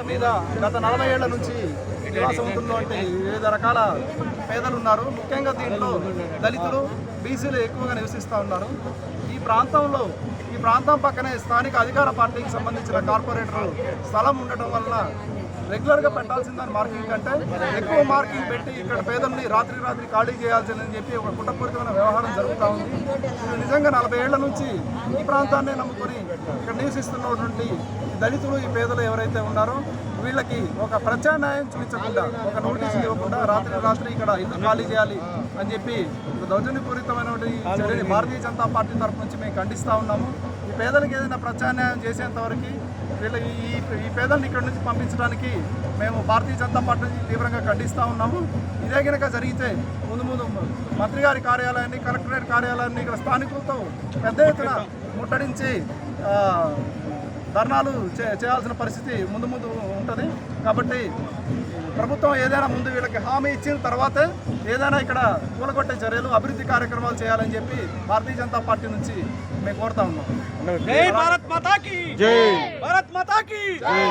మీద గత 40 ఏళ్ల నుంచి నివాసం ఉంటున్నటువంటి వివిధ రకాల పేదలు ఉన్నారు. ముఖ్యంగా దీంట్లో దళితులు, బీసీలు ఎక్కువగా నివసిస్తూ ఉన్నారు. ఈ ప్రాంతం పక్కనే స్థానిక అధికార పార్టీకి సంబంధించిన కార్పొరేటర్ స్థలం ఉండటం వలన రెగ్యులర్గా పెట్టాల్సిందని మార్కింగ్ కంటే ఎక్కువ మార్కింగ్ పెట్టి ఇక్కడ పేదల్ని రాత్రి ఖాళీ చేయాల్సిందని చెప్పి ఒక కుట్రపూరితమైన వ్యవహారం జరుగుతూ ఉంది. ఇది నిజంగా 40 ఏళ్ల నుంచి ఈ ప్రాంతాన్ని నమ్ముకొని ఇక్కడ నివసిస్తున్నటువంటి దళితులు, ఈ పేదలు ఎవరైతే ఉన్నారో వీళ్ళకి ఒక ప్రత్యామ్నాయం చూపించకుండా, ఒక నోటీసులు ఇవ్వకుండా రాత్రి ఇక్కడ ఇల్లు ఖాళీ చేయాలి అని చెప్పి దౌర్జన్యపూరితమైనటువంటి చర్యని భారతీయ జనతా పార్టీ తరఫు నుంచి మేము ఖండిస్తూ ఉన్నాము. ఈ పేదలకు ఏదైనా ప్రత్యామ్నాయం చేసేంతవరకు వీళ్ళ ఈ పేదల్ని ఇక్కడ నుంచి పంపించడానికి మేము భారతీయ జనతా పార్టీ తీవ్రంగా ఖండిస్తూ ఉన్నాము. ఇదే కనుక జరిగితే ముందు మంత్రి గారి కార్యాలయాన్ని, కలెక్టరేట్ కార్యాలయాన్ని ఇక్కడ స్థానికులతో పెద్ద ఎత్తున ముట్టడించి ధర్నాలు చేయాల్సిన పరిస్థితి ముందు ఉంటుంది. కాబట్టి ప్రభుత్వం ఏదైనా ముందు వీళ్ళకి హామీ ఇచ్చిన తర్వాతే ఏదైనా ఇక్కడ కూలగొట్టే చర్యలు, అభివృద్ధి కార్యక్రమాలు చేయాలని చెప్పి భారతీయ జనతా పార్టీ నుంచి మేము కోరుతా ఉన్నాం. జై భారత్ మాతా కీ జై. భారత్ మాతా కీ జై.